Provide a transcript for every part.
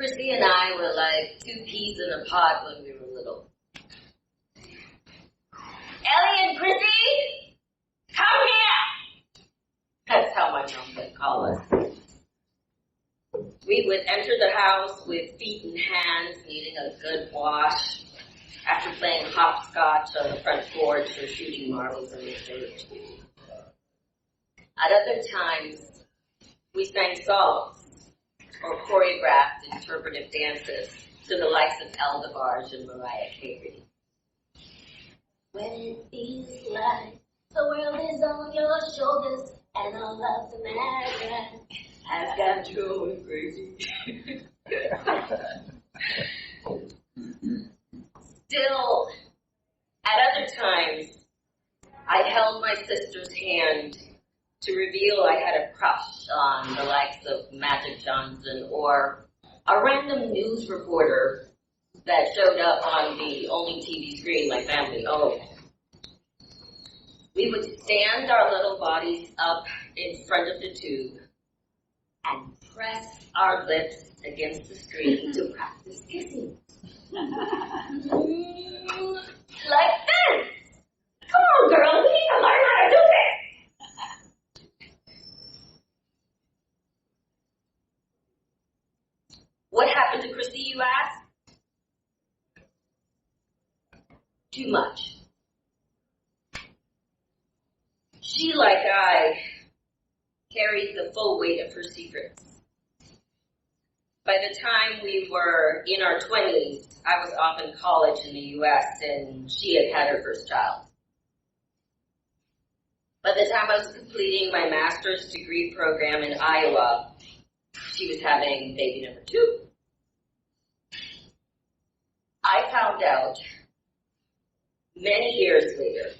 Chrissy and I were like two peas in a pod when we were little. Ellie and Chrissy, come here! That's how my mom would call us. We would enter the house with feet and hands needing a good wash after playing hopscotch on the front porch or shooting marbles in the dirt. At other times, we sang songs or choreographed interpretive dances to the likes of Eldebarge and Mariah Carey. When it feels like the world is on your shoulders and all of America has got you going crazy. Still, at other times, I held my sister's hand to reveal I had a crush on the likes of Magic Johnson or a random news reporter that showed up on the only TV screen my family owned. We would stand our little bodies up in front of the tube and press our lips against the screen to practice kissing. Like this! Come on, girl, we need to learn how to do this! What happened to Chrissy, you ask? Too much. She, like I, carried the full weight of her secrets. By the time we were in our 20s, I was off in college in the U.S. and she had had her first child. By the time I was completing my master's degree program in Iowa, she was having baby number 2. I found out many years later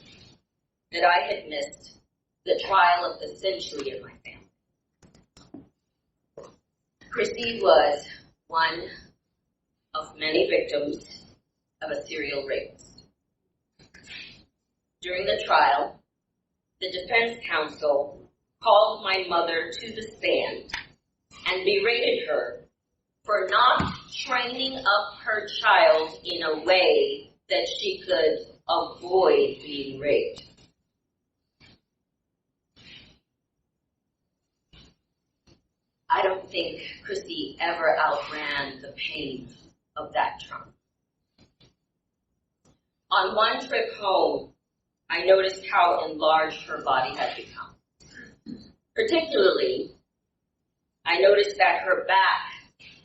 that I had missed the trial of the century in my family. Chrissy was one of many victims of a serial rapist. During the trial, the defense counsel called my mother to the stand and berated her for not training up her child in a way that she could avoid being raped. I don't think Chrissy ever outran the pain of that trauma. On one trip home, I noticed how enlarged her body had become. Particularly, I noticed that her back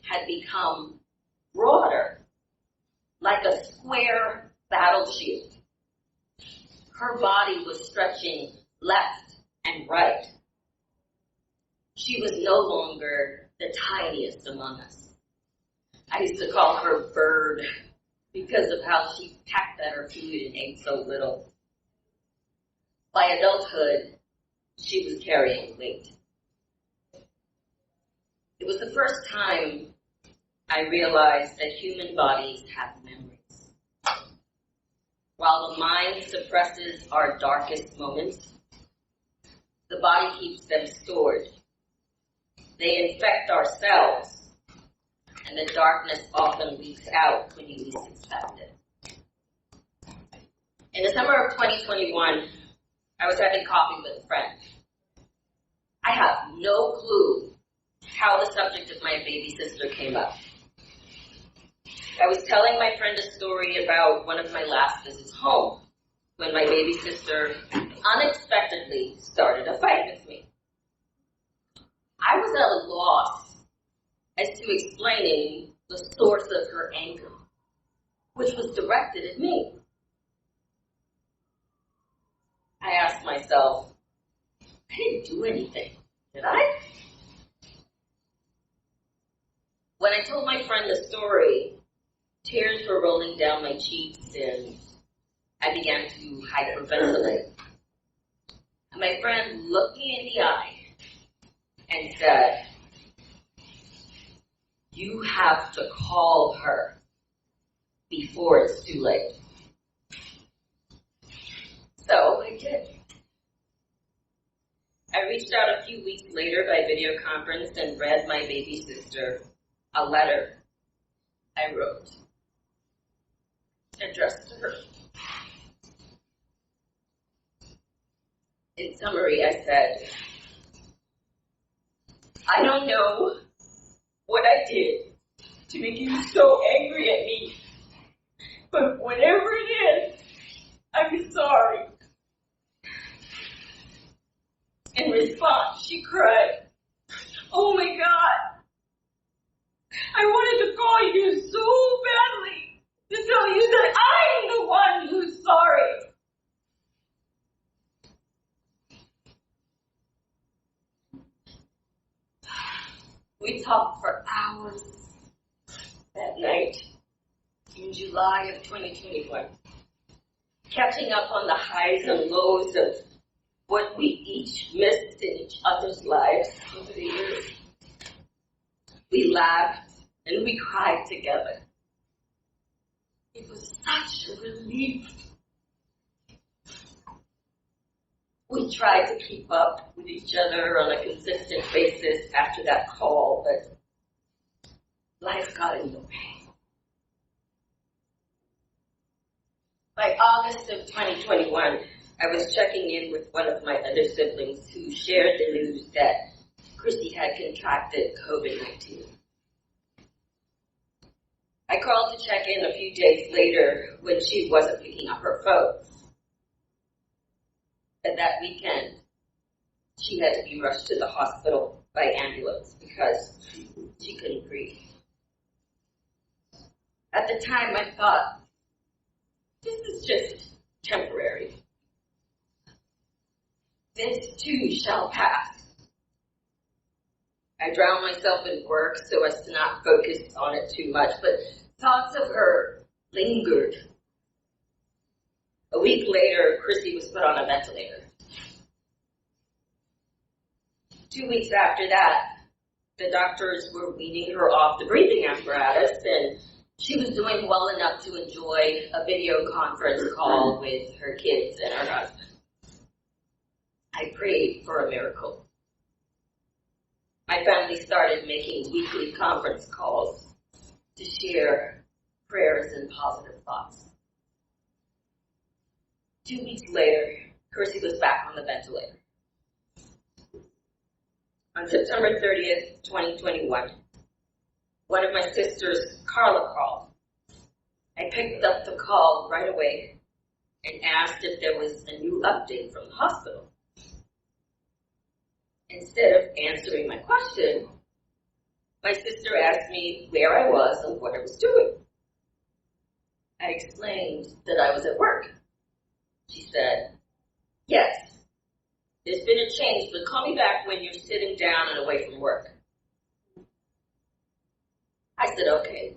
had become broader, like a square battle shield. Her body was stretching left and right. She was no longer the tiniest among us. I used to call her Bird because of how she packed at her food and ate so little. By adulthood, she was carrying weight. It was the first time I realized that human bodies have memories. While the mind suppresses our darkest moments, the body keeps them stored. They infect our cells, and the darkness often leaks out when you least expect it. In the summer of 2021, I was having coffee with a friend. I have no clue how the subject of my baby sister came up. I was telling my friend a story about one of my last visits home, when my baby sister unexpectedly started a fight with me. I was at a loss as to explaining the source of her anger, which was directed at me. I asked myself, I didn't do anything, did I? When I told my friend the story, tears were rolling down my cheeks and I began to hyperventilate. And my friend looked me in the eye and said, you have to call her before it's too late. So I did. I reached out a few weeks later by video conference and read my baby sister a letter I wrote, addressed to her. In summary, I said, I don't know what I did to make you so angry at me, but whatever it is, I'm sorry. In response, she cried, oh my God, I wanted to call you so badly to tell you that I'm the one who's sorry. We talked for hours that night in July of 2021, catching up on the highs and lows of what we each missed in each other's lives over the years. We laughed and we cried together. It was such a relief. We tried to keep up with each other on a consistent basis after that call, but life got in the way. By August of 2021, I was checking in with one of my other siblings who shared the news that Chrissy had contracted COVID-19. I called to check in a few days later when she wasn't picking up her phone. But that weekend, she had to be rushed to the hospital by ambulance because she couldn't breathe. At the time, I thought, this is just temporary. This too shall pass. I drowned myself in work so as to not focus on it too much, but thoughts of her lingered. A week later, Chrissy was put on a ventilator. 2 weeks after that, the doctors were weaning her off the breathing apparatus, and she was doing well enough to enjoy a video conference call with her kids and her husband. I prayed for a miracle. My family started making weekly conference calls to share prayers and positive thoughts. 2 weeks later, Chrissy was back on the ventilator. On September 30th, 2021, one of my sisters, Carla, called. I picked up the call right away and asked if there was a new update from the hospital. Instead of answering my question, my sister asked me where I was and what I was doing. I explained that I was at work. She said, yes, there's been a change, but call me back when you're sitting down and away from work. I said, okay,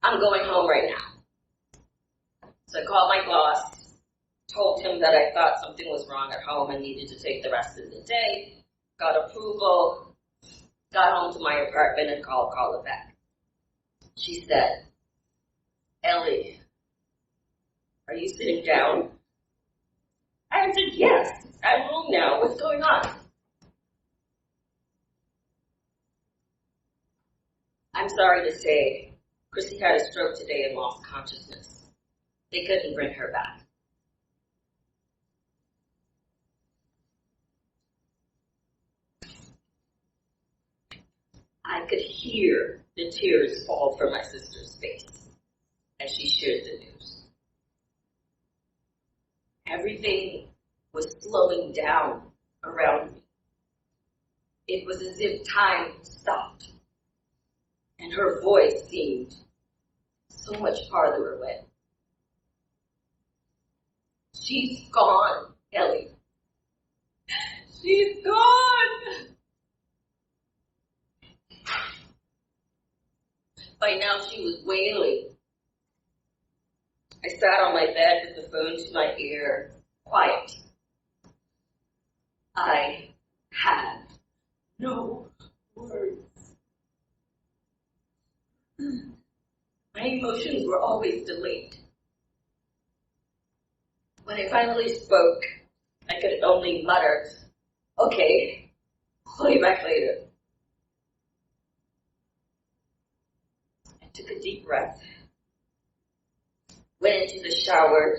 I'm going home right now. So I called my boss, told him that I thought something was wrong at home and needed to take the rest of the day, got approval, got home to my apartment and called Carla back. She said, Ellie, are you sitting down? I answered, yes, I'm home now. What's going on? I'm sorry to say, Chrissy had a stroke today and lost consciousness. They couldn't bring her back. I could hear the tears fall from my sister's face as she shared the news. Everything was slowing down around me. It was as if time stopped, and her voice seemed so much farther away. She's gone, Ellie. She's gone. By now she was wailing. I sat on my bed with the phone to my ear, quiet. I had no words. My emotions were always delayed. When I finally spoke, I could only mutter, okay, call you back later. took a deep breath, went into the shower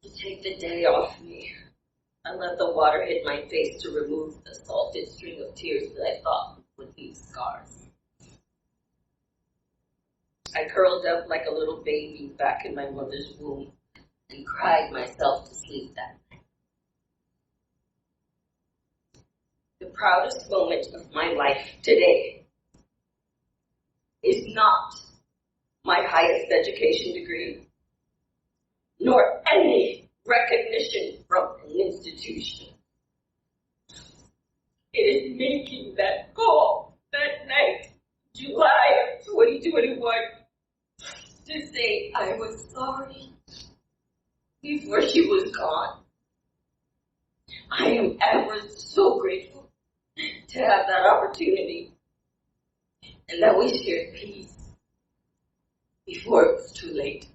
to take the day off me. I let the water hit my face to remove the salted string of tears that I thought would leave scars. I curled up like a little baby back in my mother's womb and cried myself to sleep that night. The proudest moment of my life today is not my highest education degree, nor any recognition from an institution. It is making that call that night, July of 2021, to say I was sorry before she was gone. I am ever so grateful to have that opportunity and that we shared peace before it was too late.